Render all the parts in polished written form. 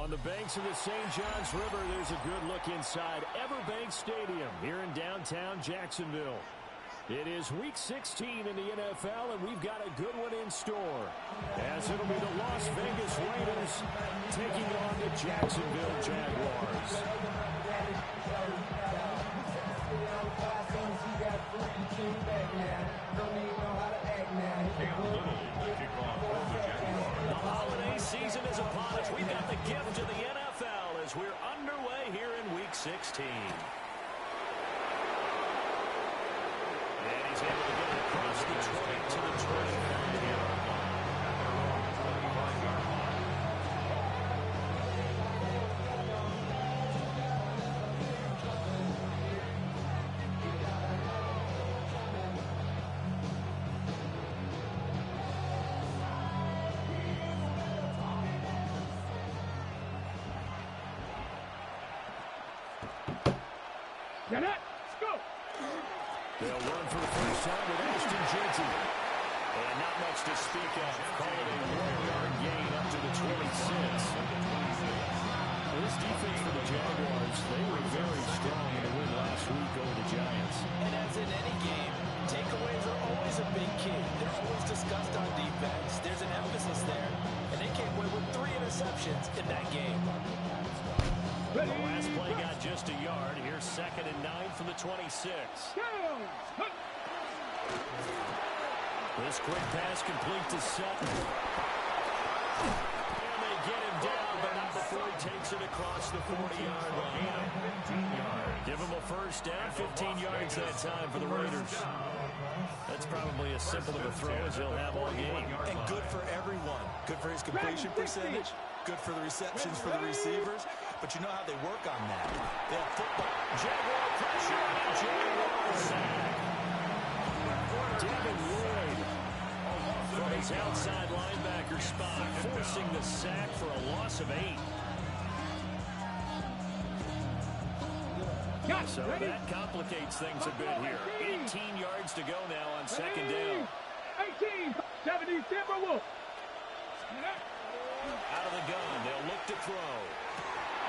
On the banks of the St. Johns River, there's a good look inside Everbank Stadium here in downtown Jacksonville. It is Week 16 in the NFL, and we've got a good one in store, as it'll be the Las Vegas Raiders taking on the Jacksonville Jaguars. The holiday season is upon us. We've got the gift to the NFL as we're underway here in Week 16. And he's able to get it across the 20 to the 25-yard line. They'll run for the first time with Ashton Jeanty. And not much to speak of. Call it a 1-yard gain up to the 26. This defense for the Jaguars, they were very strong in the win last week over the Giants. And as in any game, takeaways are always a big key. They're always discussed on defense. There's an emphasis there. And they came away with 3 interceptions in that game. The last play got just a yard. Here's 2nd and 9 from the 26. This quick pass complete to Sutton. And they get him down, but not before he takes it across the 40-yard line. Give him a first down, 15 yards that time for the Raiders. That's probably as simple of a throw as he'll have all game. And good for everyone. Good for his completion percentage. Good for the receptions for the receivers. But you know how they work on that. They have football. Jaguar pressure and Jaguar sack. Devin Lloyd from his outside linebacker spot, forcing the sack for a loss of 8. So that complicates things a bit here. 18 yards to go now on 2nd down. 18, 70, Timberwolves. Out of the gun, they'll look to throw.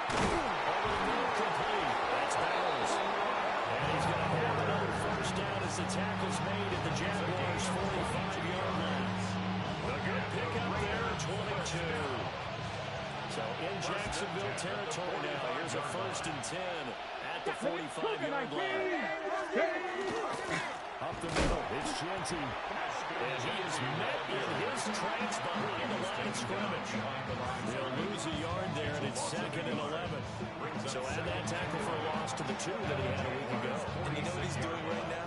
Over the middle, complete. That's Bowers. And he's going to have another first down as the tackle's made at the Jaguars' 45-yard line. A good pickup there, 22. So in Jacksonville territory now, here's a 1st and 10 at the 45-yard line. Up the middle, it's Jeanty. And he is met in his tracks behind the line of scrimmage. They'll lose a yard there, and it's 2nd and 11. So add that tackle for a loss to the 2 that he had a week ago. And you know what he's doing right now?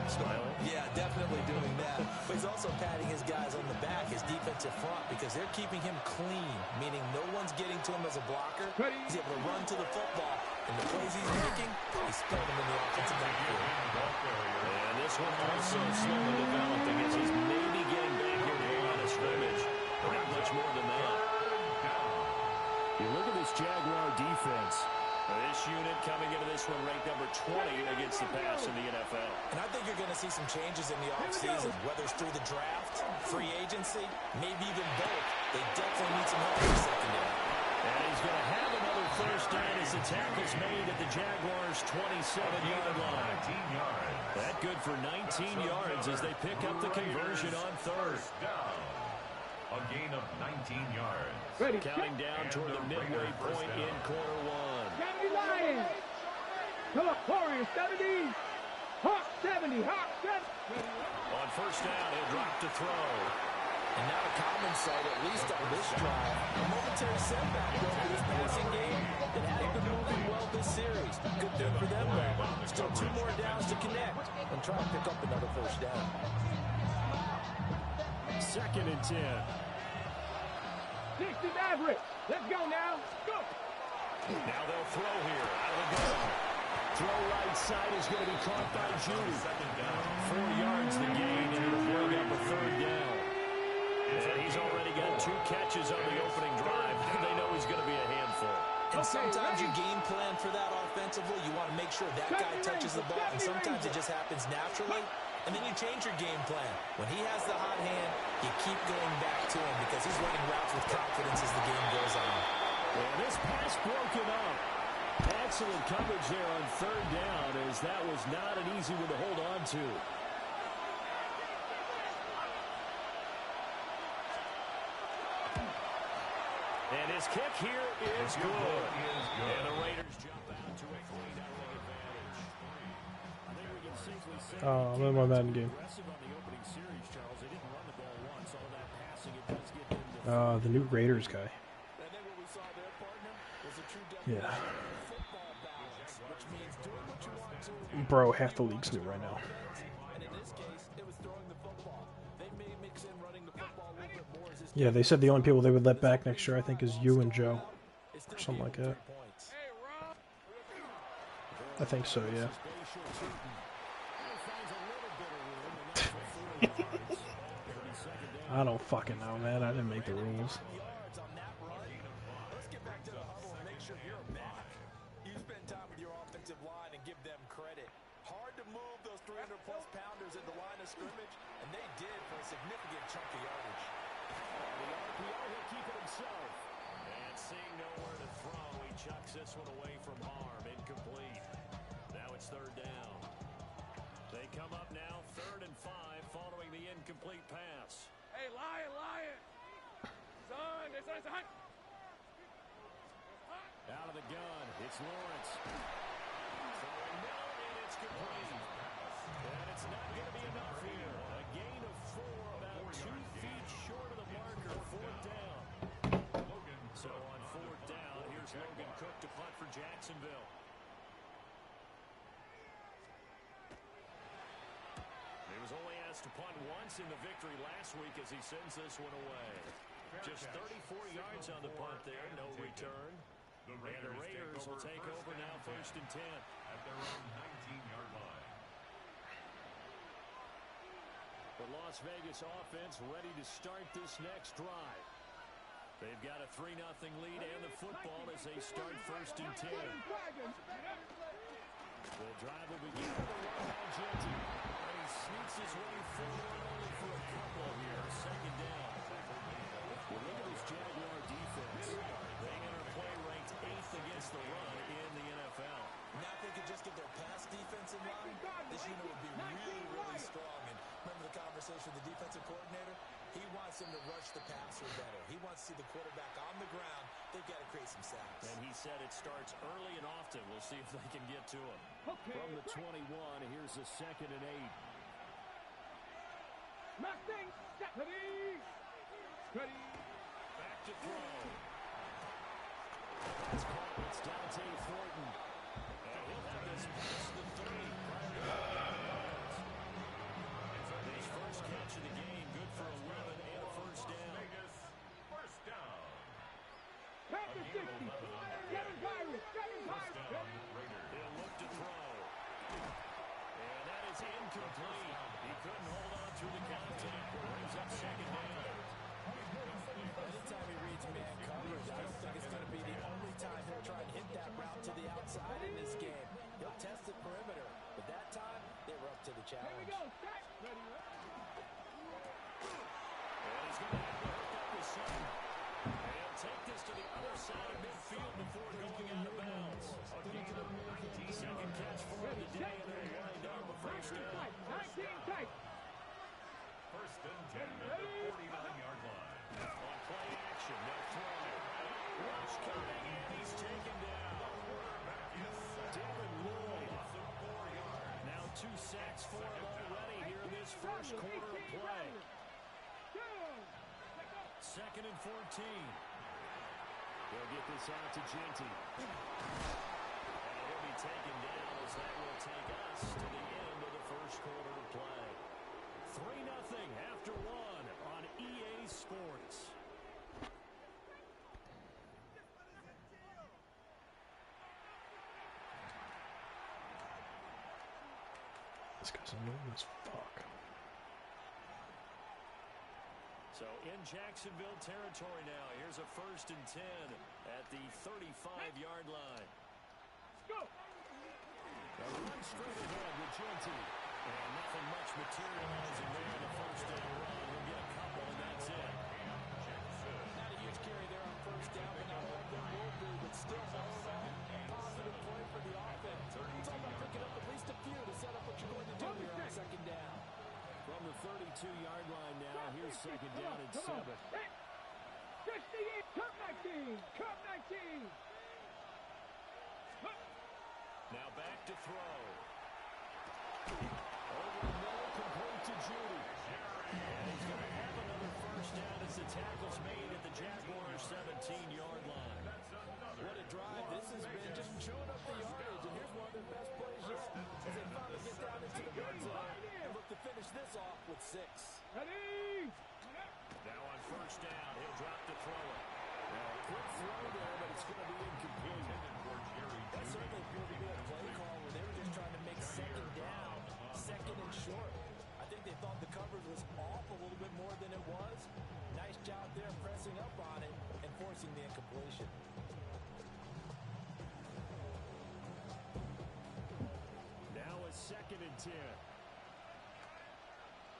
Smiling. Yeah, definitely doing that. But he's also patting his guys on the back, his defensive front, because they're keeping him clean, meaning no one's getting to him as a blocker. He's able to run to the football, and the plays he's making, he's putting them in the offensive backfield. And this one also slowly developing as he's maybe getting back here to the line of scrimmage. But not much more than that. You look at this Jaguar defense. This unit coming into this one ranked number 20 against the pass in the NFL. And I think you're going to see some changes in the offseason, whether it's through the draft, free agency, maybe even both. They definitely need some help in the secondary. And he's going to have another first down as the tackle's made at the Jaguars' 27-yard line. That good for 19 yards as they pick up the conversion on 3rd. A gain of 19 yards. Counting down toward the midway point in quarter 1. 70 Lions. Come on, Warriors, 70. Hawk 70, Hawk 70. On first down, he'll drop to throw. And now a common sight, at least on this drive. A momentary setback over this passing game that has been moving well this series. Good thing for them, though. Still 2 more downs to connect and try and pick up another first down. 2nd and 10. 60 average. Let's go now. Go. Now they'll throw here. Out of the gun. Throw right side is going to be caught by Judy. 4 yards the gain, and it'll bring up a 3rd down. And he's already got 2 catches on the opening drive. They know he's going to be a handful. And sometimes you game plan for that offensively. You want to make sure that guy touches the ball, and sometimes it just happens naturally. And then you change your game plan. When he has the hot hand, you keep going back to him because he's running routes with confidence as the game goes on. And this pass broken up. Excellent coverage there on third down, as that was not an easy one to hold on to. And his kick here is good. And the Raiders jump out to a 3-0 advantage. I think we can safely say I'm in my Madden game. aggressive on the opening series, Charles. They didn't run the ball once. All that passing, it does get them to The new Raiders guy. And then what we saw there, partner, was a true Yeah. definition of football balance, which means doing what you want to. Bro, half the league's new right now. And in this case, it was throwing the football. They may mix in running the football a little bit more as this Yeah, they said the only people they would let back next year, I think, is you and Joe. Or something like that. I think so, yeah. I don't fucking know, man. I didn't make the rules. yards on that run. Let's get back to the huddle and make sure you're back. You spend time with your offensive line and give them credit. Hard to move those 300-plus pounders in the line of scrimmage, and they did for a significant chunk of yardage. The RPO, he'll keep it himself. And seeing nowhere to throw, he chucks this one away from harm. Incomplete. Now it's third down. They come up now, 3rd and 5, following the incomplete pass. Hey, lion! Son, there's a hunt! Out of the gun, it's Lawrence. Throwing no, and it's complete. And it's not going to be enough here. A gain of 4, about 2 feet short of the marker, 4th down. So on 4th down, here's Logan Cook to punt for Jacksonville. He was only asked to punt once in the victory last week as he sends this one away. Just 34 yards on the punt there, no return. And the Raiders will take over now, 1st and 10. At their own 19-yard line. The Las Vegas offense ready to start this next drive. They've got a 3-0 lead and the football as they start 1st and 10. The drive will begin with a run by Genty. And he sneaks his way forward only for a couple here. 2nd down. Well, look at this Jaguar defense. They enter play ranked 8th against the run in the NFL. Now if they could just get their pass defense in line, this unit would be really, really strong. And remember the conversation with the defensive coordinator? He wants them to rush the passer better. He wants to see the quarterback on the ground. They've got to create some sacks. And he said it starts early and often. We'll see if they can get to him. From the 21, here's a 2nd and 8. Mustang, steady! Back to throw. It's caught. It's Dante Thornton. And he'll have this past the 30. His first catch of the game, good for 11 and a 1st down. First down. Panther 60! Kevin Byron! He'll look to throw. And that is incomplete. He couldn't hold on through the contact. Brings up 2nd down. Anytime he reads man coverage, I don't think it's going to be the only time he'll try and hit that route to the outside in this game. He'll test the perimeter, but that time, they were up to the Here we challenge. go, set! And he's going to have to hook up his son. And take this to the other side of midfield before going out of bounds. Second catch for him today, and they'll wind up a 1st down. 19 tight! First and 10 at the 49-yard line. On play action, they'll throw. Rush coming, and he's taken down. Devin Lloyd. Now 2 sacks for him already here in this first quarter of play. 2nd and 14. They'll get this out to Genty. And he'll be taken down as that will take us to the end of the first quarter of play. 3-0 after 1 on EA Sports. This guy's annoying as fuck. So in Jacksonville territory now. Here's a 1st and 10 at the 35-yard line. Go! A run straight ahead with Genty. And nothing much materializing there in the 1st down run. He'll get a couple, and that's it. Not a huge carry there on 1st down, but not all good 42-yard line now. Here's second down and 7. 68, Cup 19, Cup 19. Now back to throw. Over the middle, complete to Judy. And he's going to have another first down as the tackle's made at the Jaguars' 17-yard line. What a drive this has been, just chewing up the yardage. And here's one of their best plays yet as they finally get down into the red zone and look to finish this off with 6. Ready? Now on first down, he'll drop to throw it. Now, a quick throw there, but it's going to be incomplete. That certainly appeared to be a play call where they were just trying to make second down, second and short. I think they thought the coverage was off a little bit more than it was. Nice job there pressing up on it and forcing the incompletion. Now a second and 10.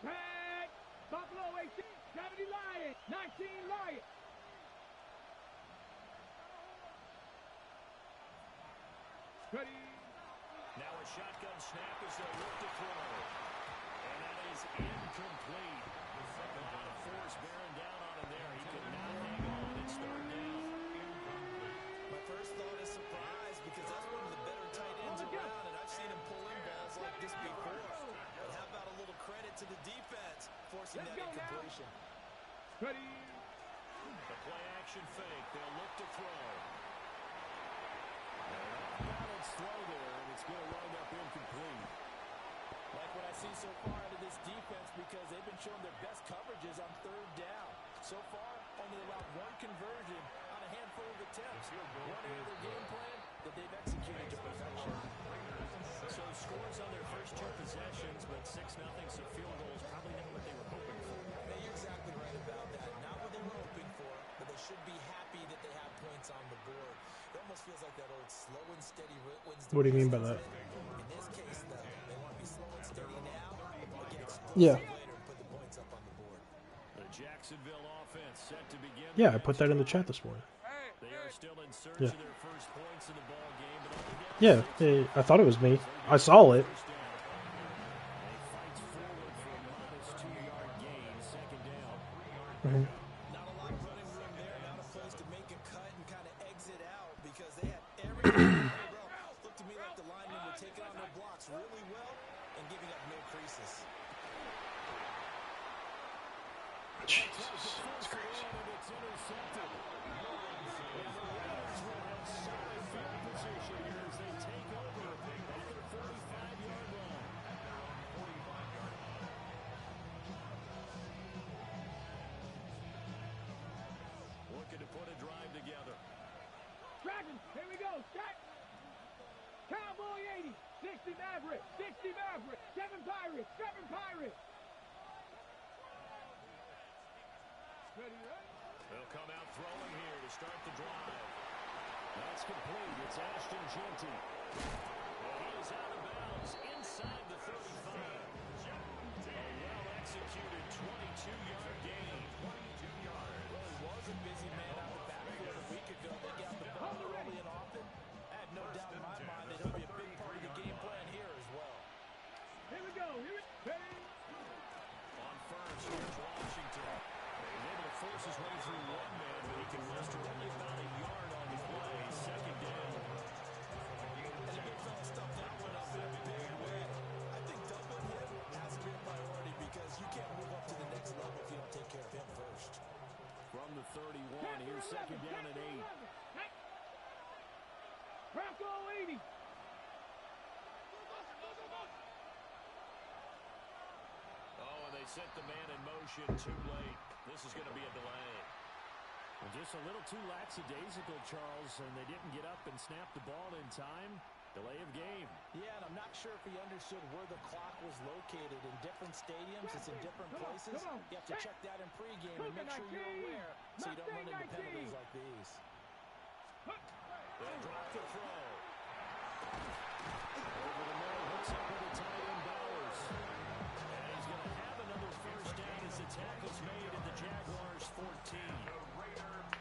Tag. Buffalo 18, 70 Lions, 19 Lions. Ready? Now a shotgun snap as they look to throw. And that is incomplete. A lot of force bearing down on him there. He could not hang on. It's third down. My first thought is surprise because that's one of the better tight ends around, and I've seen him pull in balls like this before. But how about a little credit to the defense forcing that incompletion? Ready? The play action fake. They'll look to throw. Balance throw there, and it's going to wind up incomplete. Like what I see so far out of this defense because they've been showing their best coverages on third down. So far, only allowed one conversion on a handful of attempts. One area of their game plan that they've executed to perfection. So scores on their first 2 possessions, but 6-0, so field goals probably not what they were hoping for. Hey, you're exactly right about that. Not what they were hoping for, but they should be happy that they have points on the board. It almost feels like that old slow and steady wins. What do you mean by that? In this case, though, they want to be slow and steady now, but get explosive Yeah. later and put the points up on the board. The Jacksonville offense set to begin. Yeah, I put that in the chat this morning. They are still in search Yeah. of their first points in the ball game, but only down Yeah, I thought it was me. I saw it. first down. They fights forward for a modest 2-yard gain, second down. Not a lot of running room there, not a place to make a cut and kind of exit out because they had everything laid up. Looked to me like the linemen were taking on their blocks really well and giving up no creases. Jesus, that's crazy. And it's intercepted. And the Raiders will have solid field position here as they take over at their 45-yard line. Looking to put a drive together. Dragons, here we go. Set. Cowboy 80, 60 Maverick, 60 Maverick, 7 Pirates, 7 Pirates. Ready, ready? They'll come out throwing here to start the drive. That's complete. It's Ashton Genty. And he is out of bounds inside the 35. A well-executed 22-yard gain. 22 yards. Well, he was a busy man out the backfield a week ago. They got the ball early and often. I have no doubt in my mind that he'll be a big part of the game plan here as well. Here we go. Here we go. On first, here's Washington. He's able to force his way through one man, but he can muster only about a yard on the play. Second down. And the big fella stuffed that one up in a big way. I think doubling him has to be a priority because you can't move up to the next level if you don't take care of him first. From the 31, here's second down at 8. Bronco 80. Oh, and they set the man in motion too late. This is going to be a delay. Well, just a little too lackadaisical, Charles, and they didn't get up and snap the ball in time. Delay of game. Yeah, and I'm not sure if he understood where the clock was located. In different stadiums, it's in different places. You have to check that in pregame and make sure you're aware so you don't run into penalties like these. They'll drop the throw. Over the middle, hooks up with the tight end Bowers. And he's going to have another first down as the tackle's made at the Jaguars' 14.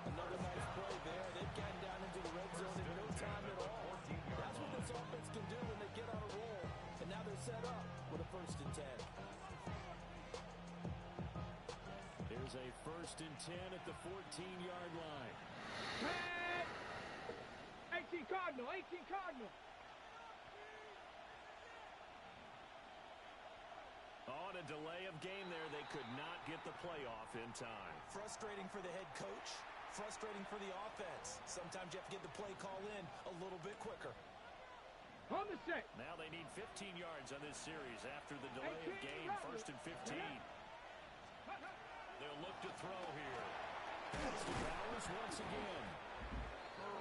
Another nice play there. They've gotten down into the red zone in no time at all. That's what this offense can do when they get on a roll. And now they're set up with a 1st and 10. Here's a 1st and 10 at the 14-yard line. 18 Cardinal, 18 Cardinal. On a delay of game there, they could not get the play off in time. Frustrating for the head coach, frustrating for the offense. Sometimes you have to get the play call in a little bit quicker. On the set. Now they need 15 yards on this series after the delay of game. 1st and 15. They'll look to throw here. That's to Bowers once again.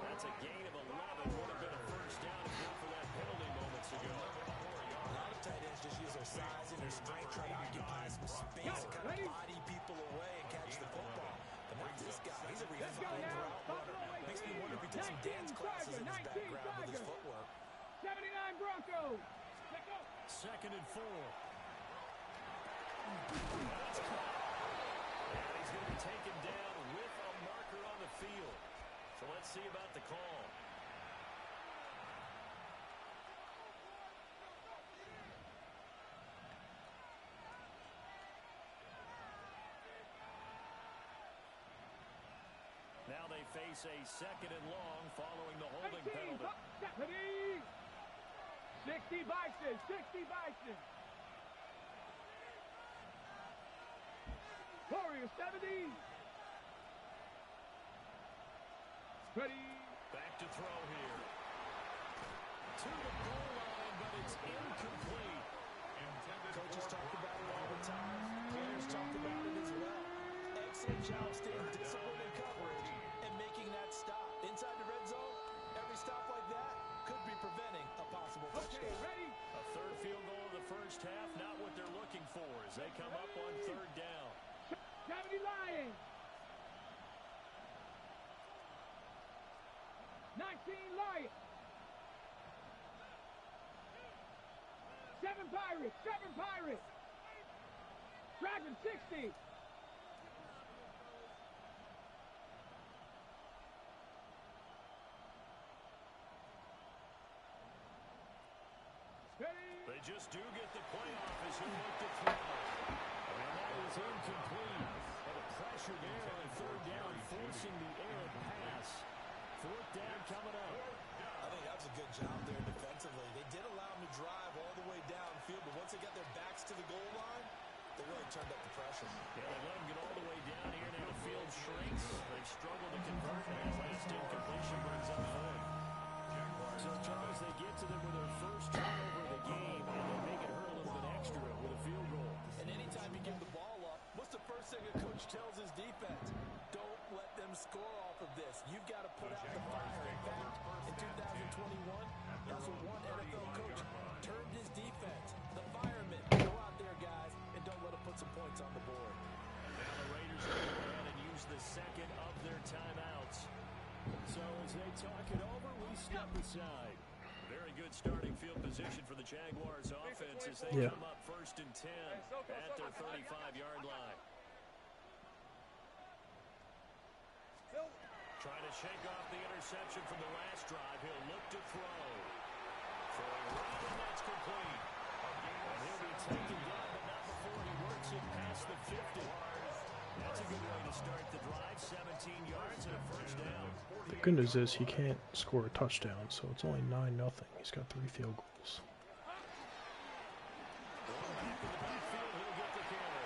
That's a gain of 11. Would have been a 1st down if not for that penalty moments ago. A lot of tight ends just use their size and their strength, try to occupy some space and kind of body people away and catch the football. But not this guy. He's a refined route runner. Makes me wonder if he took some dance classes in his background with his footwork. 79 Broncos. 2nd and 4. That's caught. And he's going to be taken down with a marker on the field. So let's see about the call. Now they face a 2nd and long following the holding penalty. 60 Bison, 60 Bison. Warriors 70. Ready. Back to throw here. To the goal line, but it's incomplete. Coaches talk about it all the time. Players talk about it as well. Excellent job staying disciplined in coverage and making that stop. Inside the red zone, every stop like that could be preventing a possible touchdown. Ready. A 3rd field goal of the 1st half, not what they're looking for as they come up on 3rd down. 70 Lions. 19 Lions. 7 Pirates, 7 Pirates. Dragon 60. They just do get the playoff as he looked to throw. And that is incomplete. And a pressure there on 3rd down, forcing the errant pass. 4th down coming up. I think that was a good job there defensively. They did allow him to drive all the way downfield, but once they got their backs to the goal line, they really turned up the pressure. Yeah, they let him get all the way down here. Now the field shrinks. They've struggled to convert. That last incompletion brings up 4th. So, Charles, they get to them with their 1st turnover of the game, and they make it hurt a little bit extra with a field goal. And anytime you give the ball up, what's the first thing a coach tells his defense? Don't let them score off of this. You've got to put out the fire. In fact, in 2021, that's what one NFL coach termed his defense. The firemen. Go out there, guys, and don't let them put some points on the board. Now the Raiders will go ahead and use the 2nd of their timeouts. So as they talk it over, we step aside. Very good starting field position for the Jaguars offense as they come up 1st and 10 at their 35-yard line. Trying to shake off the interception from the last drive. He'll look to throw. Throwing right, and that's complete. And he'll be taken down, but not before he works it past the 50. That's a good way to start the drive. 17 yards and a 1st down. The good news is he can't score a touchdown, so it's only 9-0. He's got 3 field goals.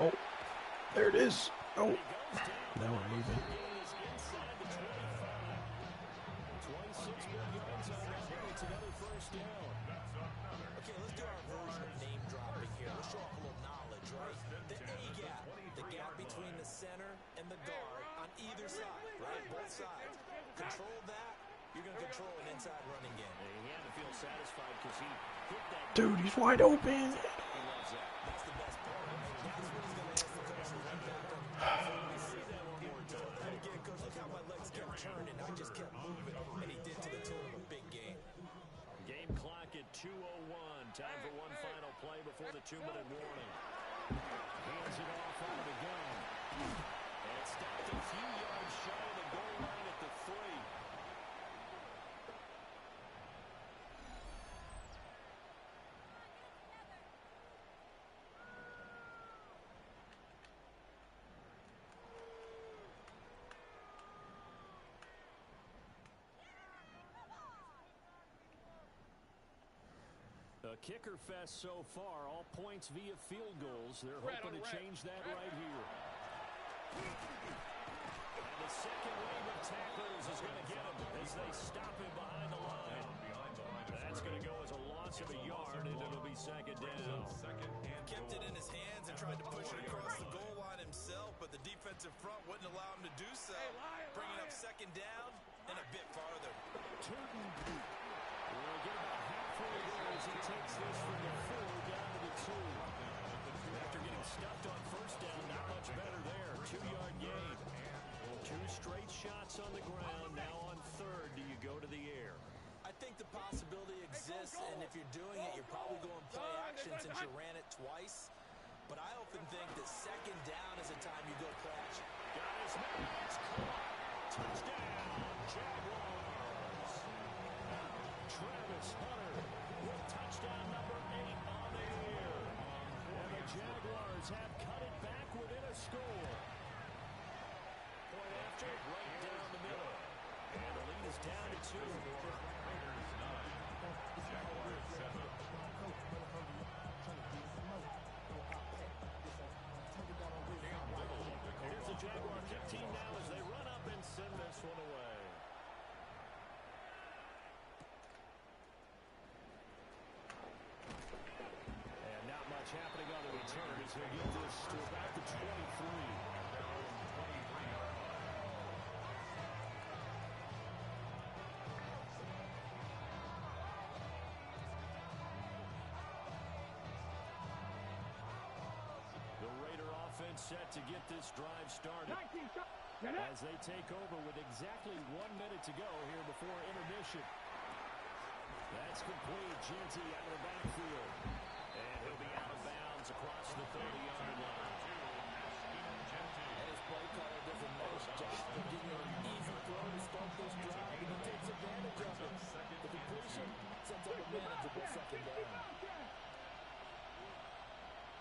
Oh, there it is. Oh, now we're moving. Okay, let's do our version of name dropping here. Let's show off a little knowledge, right? The A-gap, the gap between the center and the guard on either side, right? Both sides. Control that, you're going to control an inside running game. He had to feel satisfied because he hit that. Dude, he's wide open. He loves that. That's the best part. That's what he's going to ask the coach to run back on. Let me see that one more time. And again, coach, look how my legs kept turning. I just kept moving, and he did to the tune of a big game. Game clock at 2:01. Time for one final play before the 2-minute warning. Hands it off out of the gun. And stopped a few yards shy of the goal line at the 3. A kicker fest so far, all points via field goals. They're hoping to change that right here. And the second wave of tackles is going to get him as they stop him behind the line. That's going to go as a loss of a yard, and it'll be second down. Kept it in his hands and tried to push it across the goal line himself, but the defensive front wouldn't allow him to do so. Bringing up second down and a bit farther. Turton will get about halfway there as he takes this from the 4 down to the 2. After getting stuffed on first down, not much better there. 2-yard gain. 2 straight shots on the ground. Now on third, do you go to the air? I think the possibility exists, and if you're doing it, you're probably going play action since you ran it twice. But I often think that second down is the time you go play action. Got his man. It's caught. Touchdown, Jaguars. Travis Hunter with touchdown number 8 on the year. And the Jaguars have cut it back within a score. Point after, right down the middle. And the lead is down to 2. Raiders 9, Jaguars 7. Here's the Jaguar kick team now as they run up and send this one away. And not much happening on the return as he'll get this to about the 23. Set to get this drive started as they take over with exactly 1 minute to go here before intermission. That's complete. Genty out of the backfield. And he'll be out of bounds across the 30-yard line. His play caller does a nice job of giving an easy throw to start this drive, and he takes advantage of it. The completion sets up a manageable second down.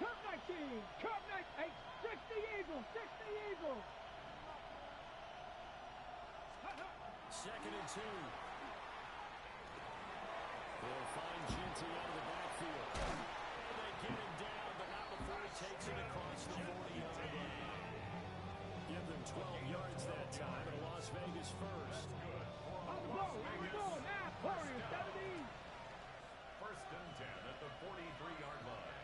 Curve 19, curve 19, 60 Eagles, 60 Eagles. Second and 2. They'll find Genty out of the backfield. And they get him down, but not before he takes it across the 40-yard line. Give them 12 yards that time, and Las Vegas first. On the ball, here we go, now, Warriors, 70. First and 10 at the 43-yard line.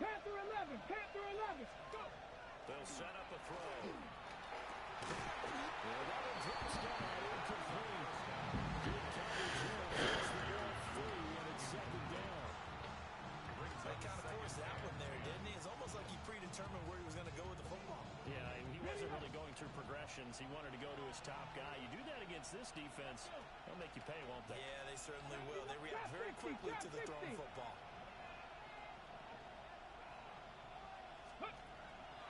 Panther 11, Panther 11, go! They'll set up a throw. Well, that one drops down, incomplete. Good coverage here, gets the ball free, and it's second down. They kind of forced that one there, didn't he? It's almost like he predetermined where he was going to go with the football. Yeah, and he wasn't really going through progressions. He wanted to go to his top guy. You do that against this defense, they'll make you pay, won't they? Yeah, they certainly will. They react very quickly to the thrown football.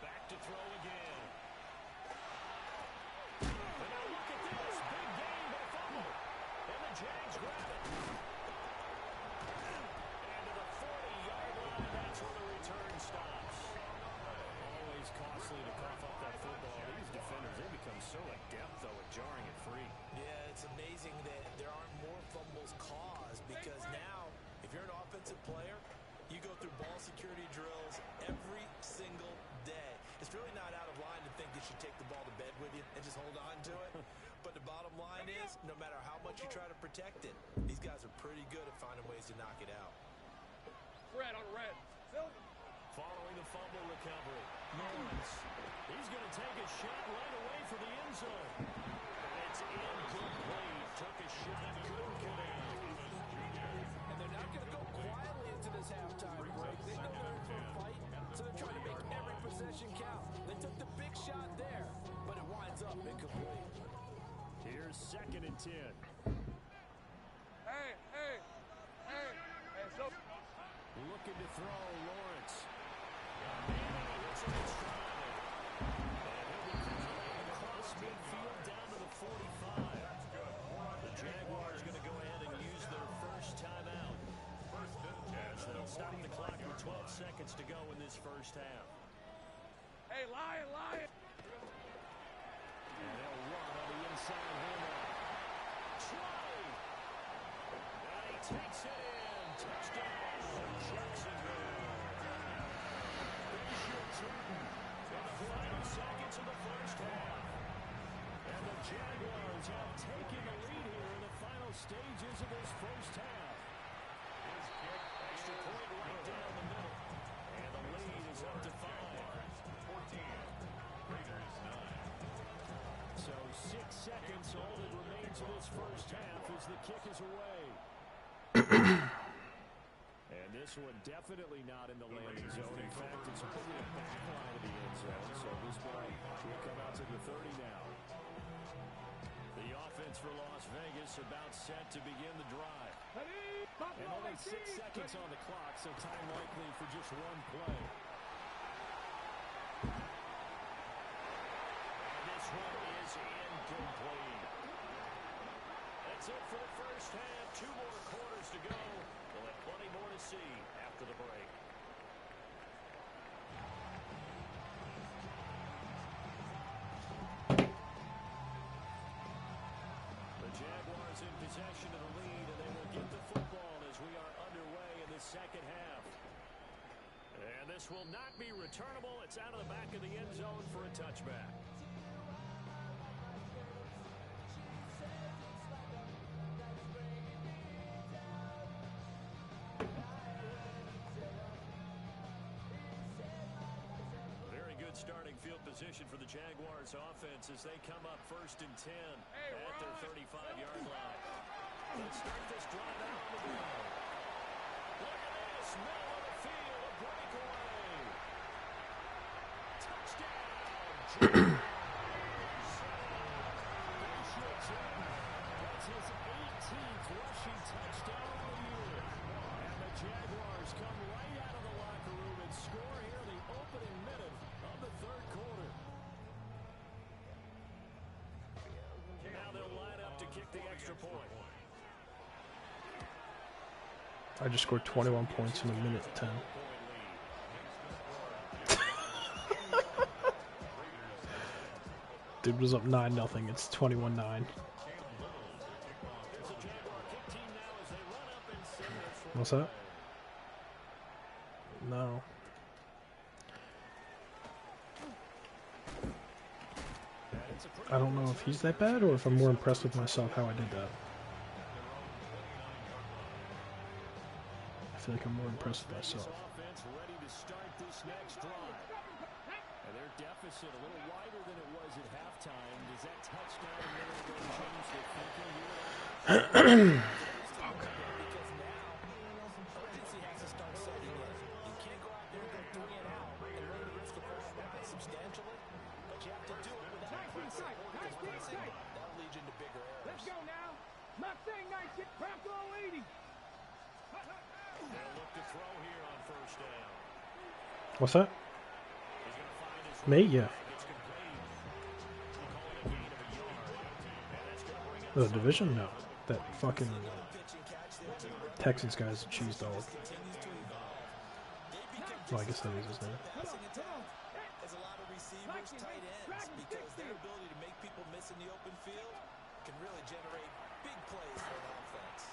Back to throw again. And now look at this. Big gain, but a fumble. And the Jags grab it. And to the 40-yard line, that's where the return stops. Always costly to cough up that football. These defenders, they become so adept, though, at jarring it free. Yeah, it's amazing that there aren't more fumbles caused because now, if you're an offensive player, you go through ball security drills every single day. It's really not out of line to think you should take the ball to bed with you and just hold on to it. But the bottom line is, no matter how much you try to protect it, these guys are pretty good at finding ways to knock it out. Red on red. Following the fumble recovery, Lawrence. He's going to take a shot right away for the end zone. And it's incomplete. Took a shot, couldn't get in. And they're not going to go quietly into this halftime break. They know they're in for a fight, so they're trying to make every possession count. They took the big shot there, but it winds up incomplete. Here's second and 10. Hey, so... Looking to throw, Lawrence. And he hits it in stride. And he'll be thrown across midfield down to the 45. The Jaguars going to go ahead and use their first timeout. As they'll stop the clock with 12 seconds to go in this first half. Hey, Lion! And they'll run on the inside handoff. Try! And he takes it in. Touchdown, Jacksonville. They should turn in the final seconds of the first half. And the Jaguars have taken the lead here in the final stages of this first half. His kick, extra point right down the middle. And the lead is up to 5. 14. Raiders 9. So 6 seconds, all that remains of this first half as the kick is away. And this one definitely not in the landing zone. In fact, it's over the back line of the end zone. So this ball will come out to the 30 now. The offense for Las Vegas about set to begin the drive. And only 6 seconds on the clock, so time likely for just one play. And this one is incomplete. That's it for the first half. 2 more quarters to go. We'll have plenty more to see after the break. The Jaguars in possession of the lead, and they will get the football as we are underway in the second half. And this will not be returnable. It's out of the back of the end zone for a touchback. Very good starting field position for the Jaguars offense as they come up 1st and 10 at their 35-yard line. Let's start this drive out on the ground. Look at this, middle of the field, a breakaway. Touchdown, Jaguars. That's his 18th rushing touchdown of the year. And the Jaguars come right out of the locker room and score here in the opening minute of the 3rd quarter. Now they'll line up to kick the extra point. I just scored 21 points in a minute 10. Dude was up 9-0. It's 21-9. What's that? No. I don't know if he's that bad or if I'm more impressed with myself how I did that. I feel like I'm more impressed with myself. Ready to start this next drive. And their deficit a little wider than it was at halftime. Does that touchdown a minute ago change their thinking here? Because now, urgency has to start setting in. You can't go out there and go 3 and out and run the risk of falling behind substantially. But you have to do it without pressing. Because pressing, that'll lead you into bigger errors. Let's go now. Mustang 19, Bronco 80. They'll look to throw here on 1st down. What's that? He's going to find his Me? Yeah. It's complete. Call it a gain of a yard. And that's going to bring up The division? No. That fucking Texans guy's a cheese dog. Well, I guess that is his name. Passing attack has a lot of receivers, tight ends, because their ability to make people miss in the open field can really generate big plays for an offense.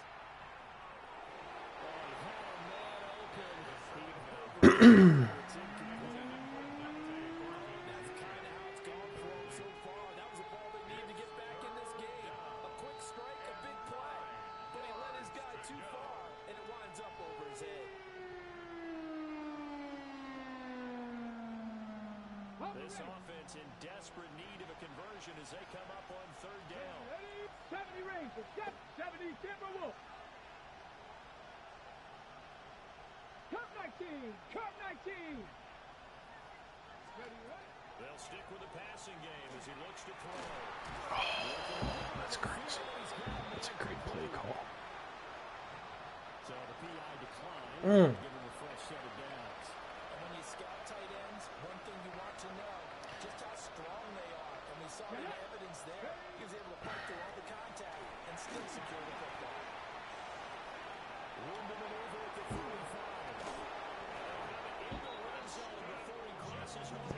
That's kind of how it's gone for him so far. That was a ball they needed to get back in this game. A quick strike, a big play. But he led his guy too far, and it winds up over his head. this offense in desperate need of a conversion as they come up on 3rd down. 70 Rangers, 70 Timberwolves. Cup 19, Cup 19. They'll stick with the passing game as he looks to throw. That's crazy. That's a great play call. So the PI decline, give him a fresh set of downs. And when you scout tight ends, one thing you want to know, just how strong they are. And we saw the evidence there. He was able to fight through all the contact and still secure the football. Room to maneuver at the 45. In the red zone before he crosses over.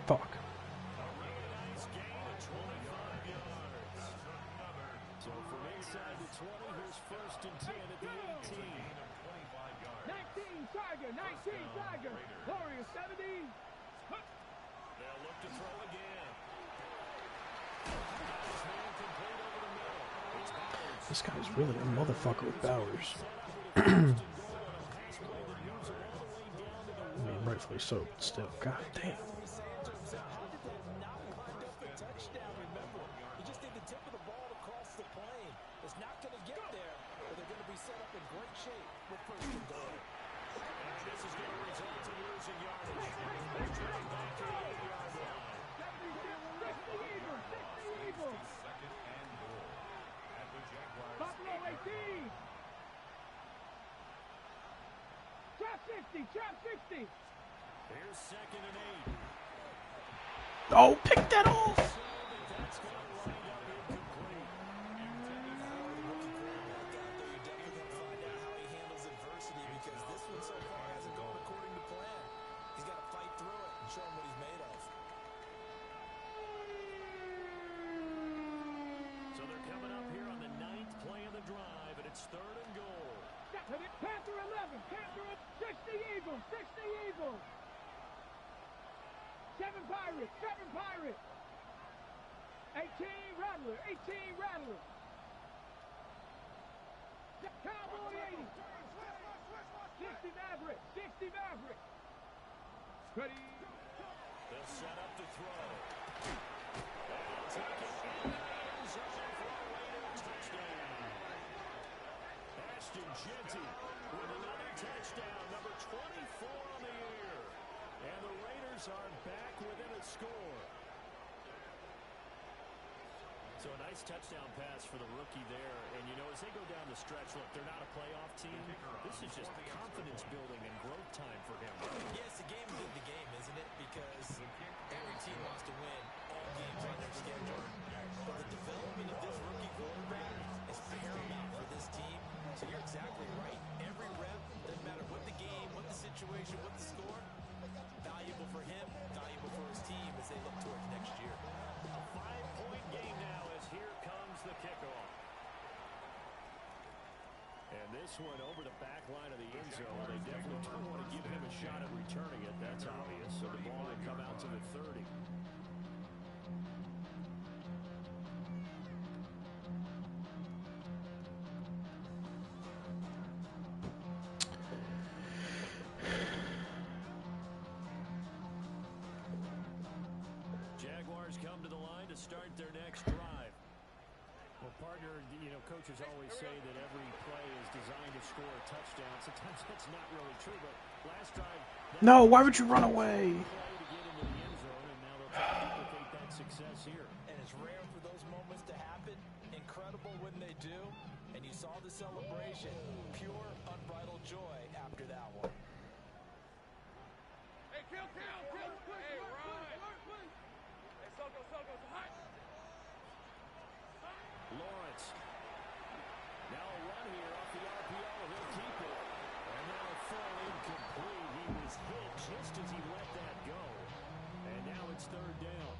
Fuck. A really nice gain of 25 yards. So from inside the 20, here's 1st and 10 70. They'll look to throw again. His man complete over the middle. It's Bowers. This guy's really a motherfucker with Bowers. I mean, rightfully so, but still. God damn. He just did the tip of the ball across the plane. It's not going to get there, but they're going to be set up in great shape with first and goal. And this is going to result in losing yardage. They're trying back to the 8-yard line. 60 Eagles. 60 Eagles. Second and goal at the Jaguars. Buffalo 18. Trap 60. Trap 60. Here's second and 8. Oh, pick that off! That's going to wind up incomplete. You're definitely going to find out how he handles adversity because this one so far hasn't gone according to plan. He's got to fight through it and show him what he's made of. So they're coming up here on the 9th play of the drive, and it's third and goal. Panther 11. Panther 60 Eagles. 60 Eagles. 7 Pirates. 7 Pirates. 18 Rattler. 18 Rattler. Cowboy 80. 60 Maverick. 60 Maverick. Ready. They'll set up to throw. They'll take it in the end zone for a Raiders touchdown. Ashton Jeanty with another touchdown, number 24 on the year. And the Raiders are back within a score. So a nice touchdown pass for the rookie there. And, you know, as they go down the stretch, look, they're not a playoff team. This is just confidence building and growth time for him. Yes, the game within the game, isn't it? Because every team wants to win all games on their schedule. But the development of this rookie quarterback is paramount for this team. So you're exactly right. Every rep, doesn't matter what the game, what the situation, what the score, valuable for him, valuable for his team as they look towards next year. A 5-point game now as here comes the kickoff. And this one over the back line of the end zone. They definitely don't want to give him a shot at returning it. That's obvious. So the ball will come out to the 30. Jaguars come to the line to start their next drive. Well, partner, you know, coaches always say that every play is designed to score a touchdown. Sometimes that's not really true, but last drive... No, why would you run away? ...to get into the end zone, and now they'll try to duplicate that success here. And it's rare for those moments to happen. Incredible when they do. And you saw the celebration. Pure, unbridled joy after that one. Hey, kill. Hey, Ryan. Hey, Soko, hot. Lawrence. Now a run here off the RPO. He'll keep it. And now a throw incomplete. He was hit just as he let that go. And now it's third down.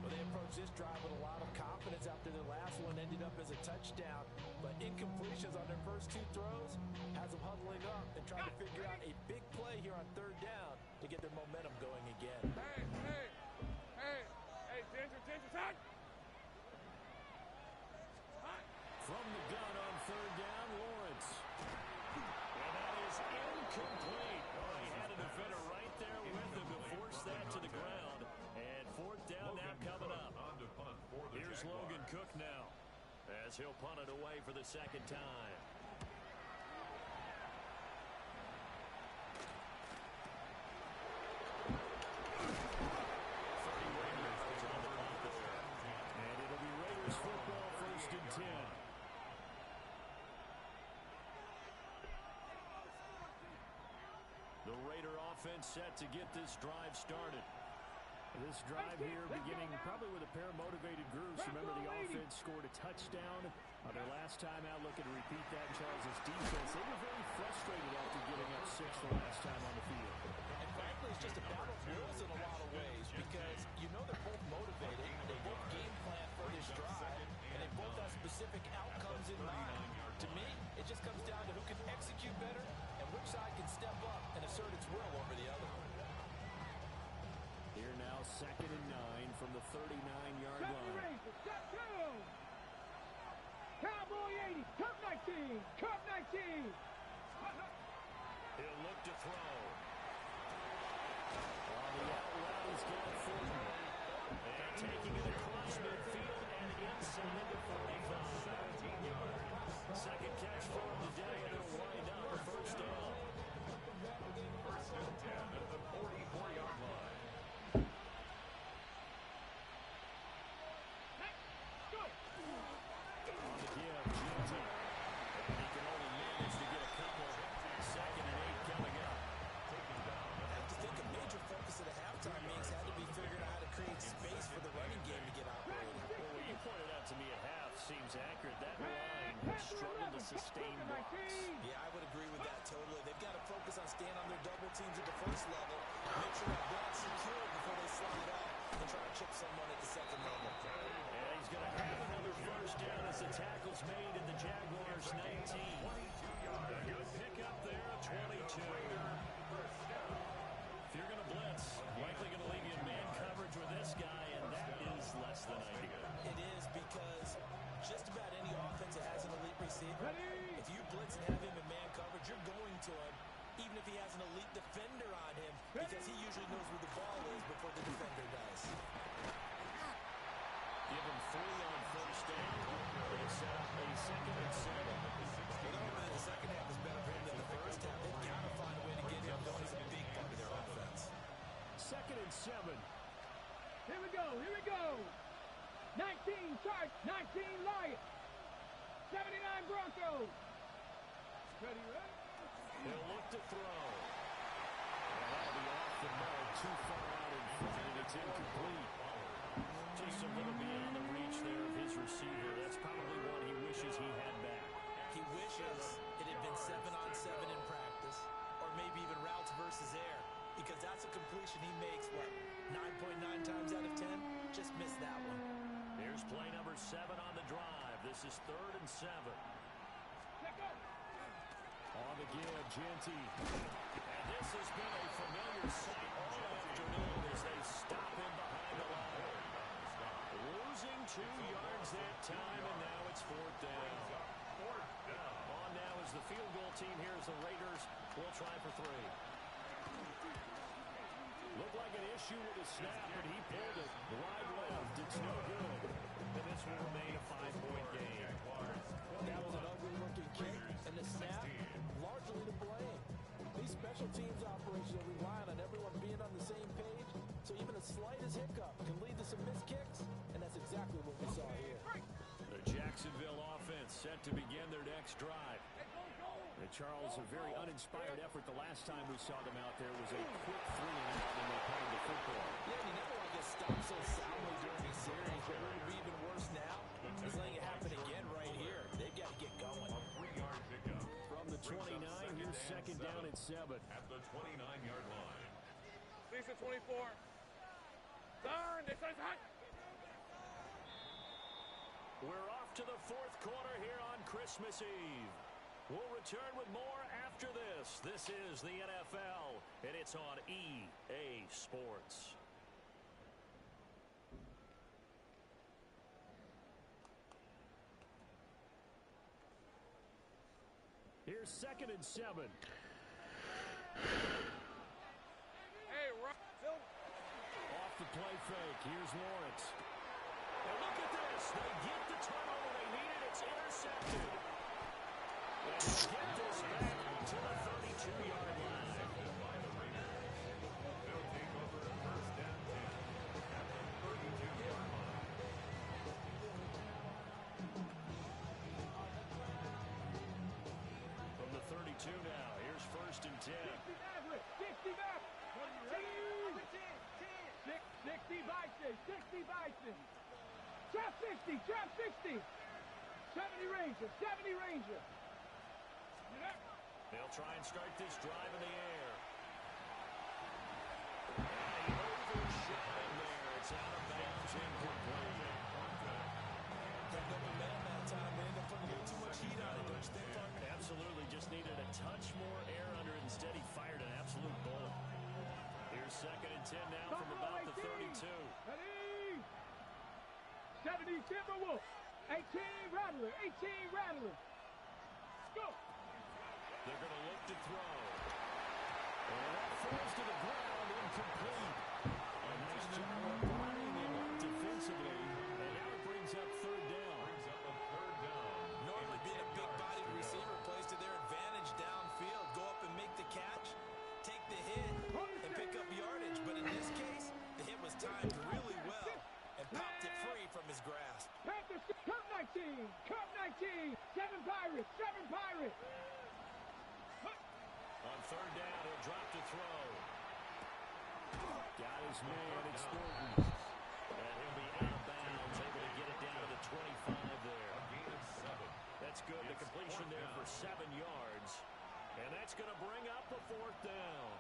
Well, they approached this drive with a lot of confidence after their last one ended up as a touchdown. But incompletions on their first 2 throws has them huddling up and trying to figure out a big play here on third down to get their momentum going again. Hey, Ginger, hot. From the gun on third down, Lawrence. And that is incomplete. Oh, he had a defender right there with him to force that to the ground. And fourth down now coming up. Here's Logan Cook now as he'll punt it away for the second time. And it'll be Raiders football, first and 10. The Raider offense set to get this drive started. This drive here beginning probably with a pair of motivated groups. Remember, the offense scored a touchdown on their last time out. Looking to repeat that in Charles' defense. They were very frustrated after giving up 6 the last time on the field. And frankly, it's just a battle of wills in a lot of ways because you know they're both motivated. They both game plan for this drive, and they both have specific outcomes in mind. To me, it just comes down to who can execute better and which side can step up and assert its will over the other. 2nd and 9 from the 39-yard line. Rangers, step 2. Cowboy 80, Cup 19, Cup 19. He'll look to throw. On the out route, he's going forward. And taking it across midfield and inside the 45. 17 yards. Second catch for him today, and it'll wind up a first down. First and 10 at the 44-yard line. On the give, Ginty. And he can only manage to get a couple. 2nd and 8 coming up. I have to think a major focus at the halftime meetings had to be figuring out how to create space for the running game to get operated. Well, what you pointed out to me at half seems accurate. That line has struggled to sustain blocks. Yeah, I would agree with that totally. They've got to focus on staying on their double teams at the first level, make sure that block's secure before they slide off and try to chip someone at the second level. And he's going to have another first down as the tackle's made at the Jaguars' 19. A good pickup there, 22. If you're going to blitz, likely going to leave you in man coverage with this guy, and that is less than ideal. It is because just about any offense that has an elite receiver, if you blitz and have him in man coverage, you're going to him, even if he has an elite defender on him, because he usually knows where the ball is before the defender does. Give him 3 on first down. They set up a 2nd and 7. The second half is better for him than the first half. They've got to find a way to get him going. He's a big part of their offense. 2nd and 7. Here we go, here we go. 19 Sharks, 19 Lions. 79 Broncos. Ready, ready? He'll look to throw. And that'll be off the mark, too far out in front, and it's incomplete. Just a little beyond the reach there of his receiver. That's probably one he wishes he had back. He wishes it had been 7-on-7 in practice, or maybe even routes versus air, because that's a completion he makes, what, 9.9 times out of 10? Just missed that one. Here's play number 7 on the drive. This is 3rd and 7. On the give, Ginty. And this has been a familiar sight all afternoon as they stop him behind the line. Losing 2 yards that time, and now it's 4th down. On now is the field goal team here as the Raiders will try for 3. Looked like an issue with his snap, but he pulled it wide left. It's no good. And this will remain a 5-point game. That was an ugly-looking kick, and the snap largely to blame. These special teams operations are relying on everyone being on the same page, so even the slightest hiccup can lead to some missed kicks, and that's exactly what we saw here. The Jacksonville offense set to begin their next drive. And Charles, a very uninspired effort the last time we saw them out there was a quick 3-and-out when they played the football. Yeah, you never want to get stopped so soundly during a series, but it would be even worse now. He's letting it happen again right here. They've got to get going. A 3-yard pickup. From the 29, here's 2nd down and 7. At the 29-yard line. Lisa 24. Turn, this is hot. We're off to the 4th quarter here on Christmas Eve. We'll return with more after this. This is the NFL, and it's on EA Sports. Here's 2nd and 7. Hey, Rock. Off the play fake. Here's Lawrence. And look at this. They get the turnover they needed. It's intercepted. And they get this back to the 32-yard line. They'll take over first and 10 at the 32-yard line. From the 32 now, here's 1st and 10. 60 Maverick, 60 Maverick. 60 Bison, 60 Bison. Trap 60, trap 60. 70 Ranger, 70 Ranger. They'll try and start this drive in the air. And he overshot him there. It's out of bounds, incomplete. Got no momentum that time. They end up putting a little too much heat on it, don't you think, partner? Absolutely, just needed a touch more air under it. Instead, he fired an absolute bullet. Here's 2nd and 10 now from about the 32. Timberwolves. 18 Rattler. 18 Rattler. Go. They're going to look to throw. And that falls to the ground, incomplete. A nice job of buying him up defensively. And now it brings up third down. Normally being a big-bodied receiver plays to their advantage downfield. Go up and make the catch, take the hit, and pick up yardage. But in this case, the hit was timed really well and popped it free from his grasp. Panthers, Cup 19. Cup 19. 7 Pirates. 7 Pirates. On third down, he'll drop to throw. Got his man. It's Thornton. And he'll be out of bounds, able to get it down to the 25 there. That's good. The completion there for 7 yards. And that's going to bring up a fourth down.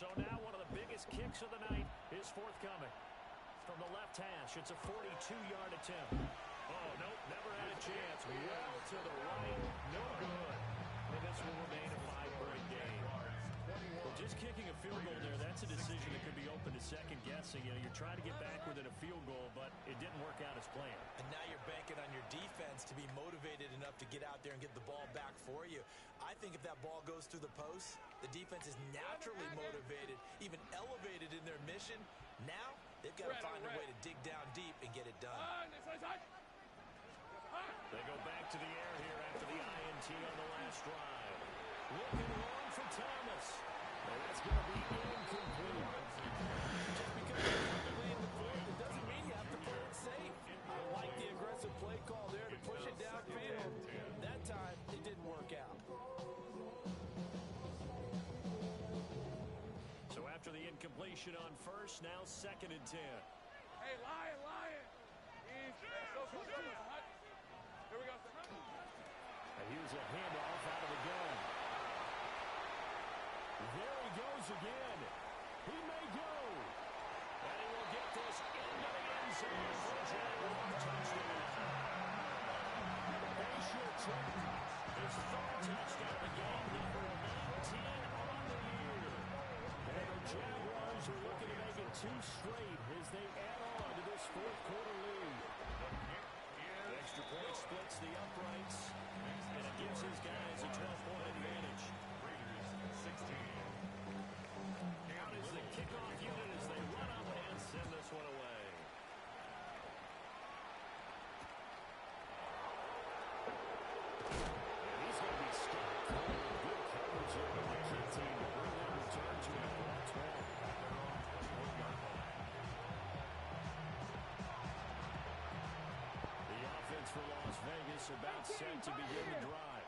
So now one of the biggest kicks of the night is forthcoming. From the left hash, it's a 42-yard attempt. Oh, nope, never had a chance. Well to the right, no good. And this will remain a 5-point game. Well, just kicking a field goal there, that's a decision that could be open to second guessing. You know, you're trying to get back within a field goal, but it didn't work out as planned. And now you're banking on your defense to be motivated enough to get out there and get the ball back for you. I think if that ball goes through the post, the defense is naturally motivated, even elevated in their mission. Now, they've got to find a way to dig down deep and get it done. They go back to the air here after the INT on the last drive. Looking long for Thomas. And that's going to be incomplete. Just because you have to lay in the field, it doesn't mean you have to play it safe. I like the aggressive play call there to push it downfield. That time, it didn't work out. So after the incompletion on first, now 2nd and 10. Hey, Lion. Here we go. And here's a handoff out of the gun. There he goes again. He may go. And he will get this into the end zone for a Jaguar touchdown. Bayshore Trenton, his 3rd touchdown of the game, number 19 on the year. And the Jaguars are looking to make it 2 straight as they add on to this 4th quarter lead. The extra point splits the uprights, and it gives his guys a 12-point advantage. Out is the kickoff unit as they run up and send this one away. And he's going to be stopped. Good coverage here by the kid team to bring that return to about 12. The offense for Las Vegas about set to begin the drive.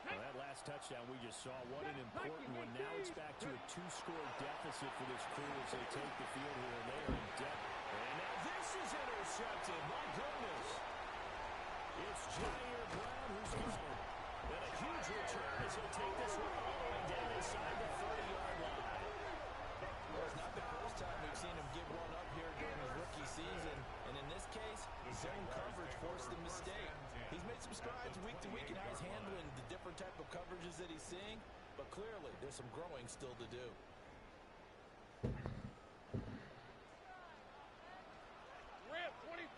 Well, that last touchdown we just saw, what an important one. Now it's back to a 2-score deficit for this crew as they take the field here, and they are in depth. And now this is intercepted. My goodness. It's Jair Brown who's covered. And a huge return as he'll take this one all the way down inside the 30-yard line. Well, it's not the first time we've seen him give one up here during his rookie season. And in this case, zone coverage forced the mistake. He's made some strides week to week in how he's handling the different type of coverages that he's seeing. But clearly, there's some growing still to do. Rip, 23.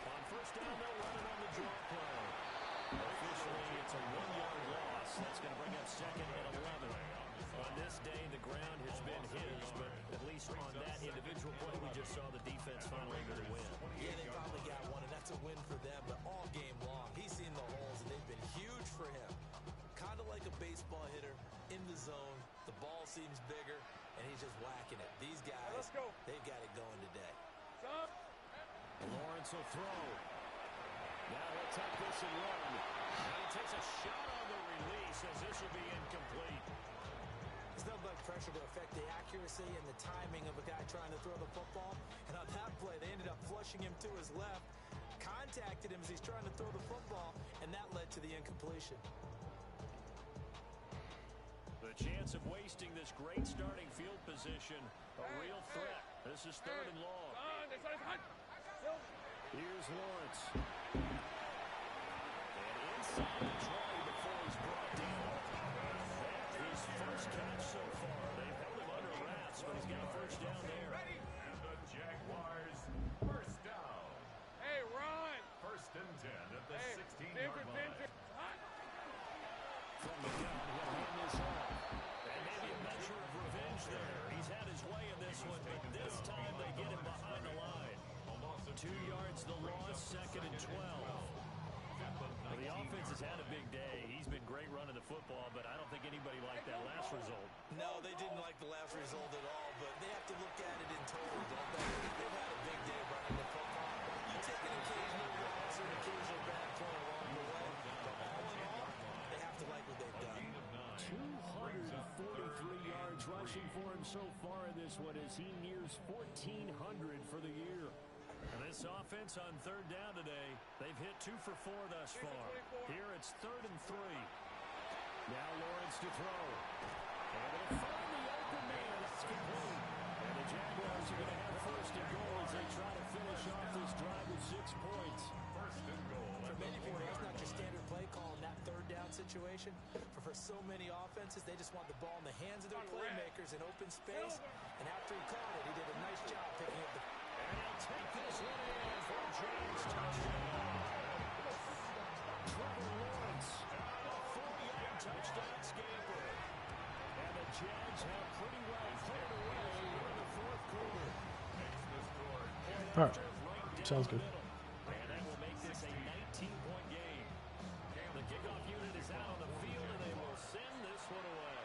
On first down, they'll run it on the draw play. Officially, it's a 1-yard loss. That's going to bring up 2nd and 11. On this day, the ground has been his, but at least on that individual play, we just saw the defense finally able to win. Yeah, they finally got one, and that's a win for them. But all game long, he's seen the holes, and they've been huge for him. Kind of like a baseball hitter in the zone. The ball seems bigger, and he's just whacking it. These guys, they've got it going today. Lawrence will throw. Now he'll take this and run. And he takes a shot on the release as this will be incomplete. There's nothing like pressure to affect the accuracy and the timing of a guy trying to throw the football. And on that play, they ended up flushing him to his left, contacted him as he's trying to throw the football, and that led to the incompletion. The chance of wasting this great starting field position, a real threat. This is 3rd and long. Here's Lawrence. And inside the 20 before he's brought down. His first catch so far. They've held him under wraps, but he's got a first down there. And the Jaguars first down. Hey, Ron! 1st and 10 at the 16-yard line. From the gun, he'll hand this off. And maybe a measure of revenge there. He's had his way in this one, but this time they get him behind the line. 2 yards the loss, 2nd and 12. Well, the offense has had a big day. He's been great running the football, but I don't think anybody liked that last result. No, they didn't like the last result at all, but they have to look at it in total, don't they? They've had a big day running the football. You take an occasional loss or an occasional bad play along the way, but all in all, they have to like what they've done. 243 yards rushing for him so far in this one as he nears 1,400 for the year. And this offense on 3rd down today, they've hit 2 for 4 thus far. Here it's 3rd and 3. Now Lawrence to throw. Able to find the open man. That's complete. And the Jaguars are going to have 1st and goal as they try to finish off this drive with 6 points. 1st and goal. For many people, that's not your standard play call in that 3rd down situation. But for so many offenses, they just want the ball in the hands of their playmakers in open space. And after he caught it, he did a nice job picking up the... And he'll take this one in for a James touchdown. Trevor Lawrence, a 40-yard touchdown scamper. And the Jags have pretty well cleared away in the 4th quarter. All right. Sounds good. And that will make this a 19-point game. The kickoff unit is out on the field, and they will send this one away.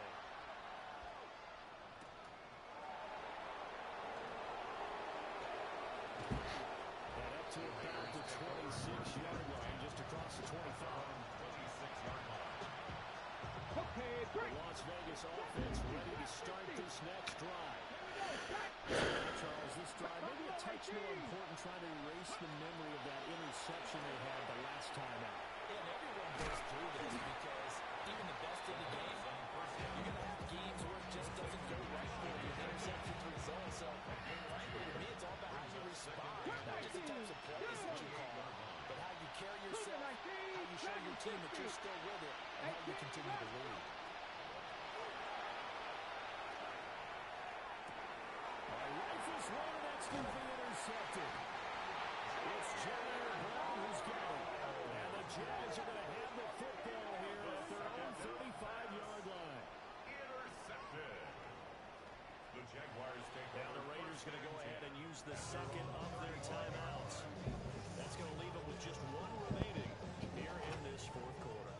And up to about the 26-yard line, just across the 25. 26-yard line. Okay, great. The Las Vegas offense ready to start this next drive. Charles, this drive, maybe a touch more important trying to erase the memory of that interception they had the last time out. And everyone goes through this because even the best in the game, you're going to have games where it just doesn't go right for you. Interceptions result. So, frankly, to me, it's all about how you respond. Not just the types of plays that you call, but how you carry yourself, how you show your team that you're still with it, and how you continue to lead. Rifles one, and that's going to be intercepted. It's Jared Brown who's got it. And the Jags are going to have the football here at their own 35-yard line. Intercepted. The Jaguars take Now the Raiders going to go ahead and use the second of their timeouts. That's going to leave them with just 1 remaining here in this 4th quarter.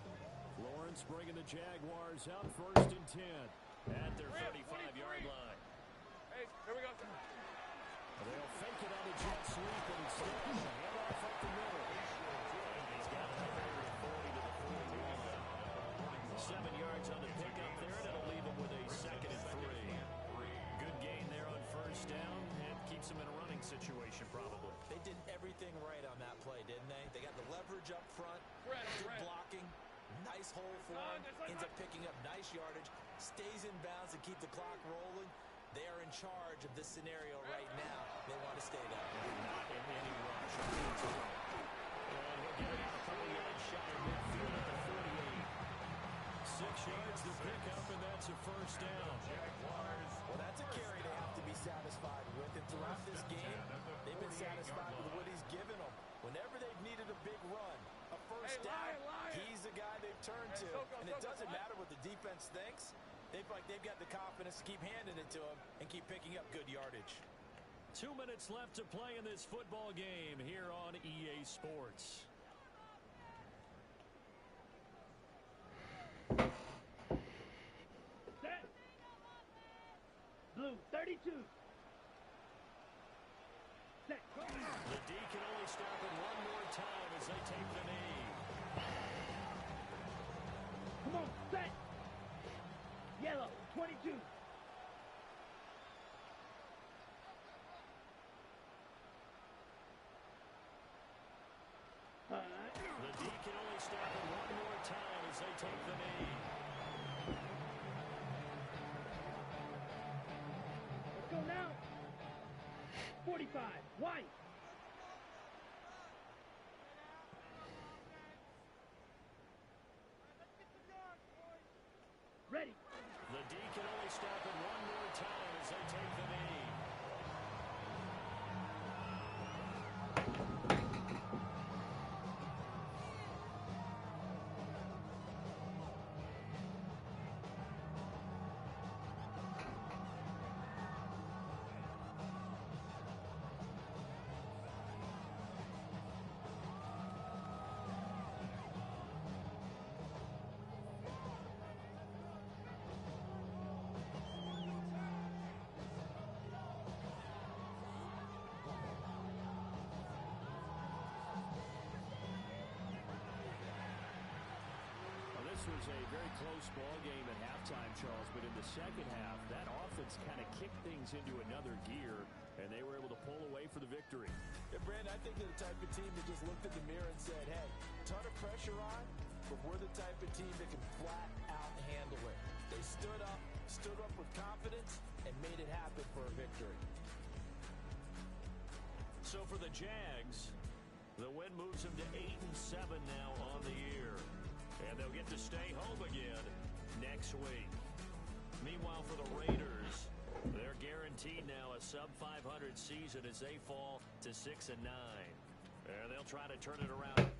Lawrence bringing the Jaguars out 1st and 10 at their 35-yard line. Hey, here we go. They'll fake it on the jet sweep, and instead head off up the middle. He's got it there at 40 to the 41. 7 yards on the pickup there, and it'll leave him with a 2nd and 3. Good gain there on 1st down, and keeps him in a running situation probably. They did everything right on that play, didn't they? They got the leverage up front, good blocking, nice hole for him, ends up picking up nice yardage, stays in bounds to keep the clock rolling. They are in charge of this scenario right now. They want to stay there. Not in any rush. And he'll get it out a couple yards shy of midfield at the 48. 6 yards to pick up, and that's a 1st down. Well, that's a carry they have to be satisfied with. And throughout this game, they've been satisfied with what he's given them. Whenever they've needed a big run, a 1st down, he's the guy they've turned to. And it doesn't matter what the defense thinks. They've got the confidence to keep handing it to him and keep picking up good yardage. 2 minutes left to play in this football game here on EA Sports. Set. Blue, 32. Set. The D can only stop it one more time as they take the knee. Come on, set. Yellow. 22. The D can only stop it one more time as they take the knee. Let's go now. 45. White. Ready. The D can only stop it one more time as they take the knee. This was a very close ball game at halftime, Charles, but in the second half, that offense kind of kicked things into another gear, and they were able to pull away for the victory. Yeah, Brandon, I think they're the type of team that just looked in the mirror and said, hey, ton of pressure on, but we're the type of team that can flat out handle it. They stood up with confidence, and made it happen for a victory. So for the Jags, the win moves them to 8-7 now on the year. And they'll get to stay home again next week. Meanwhile, for the Raiders, they're guaranteed now a sub-500 season as they fall to 6-9. And they'll try to turn it around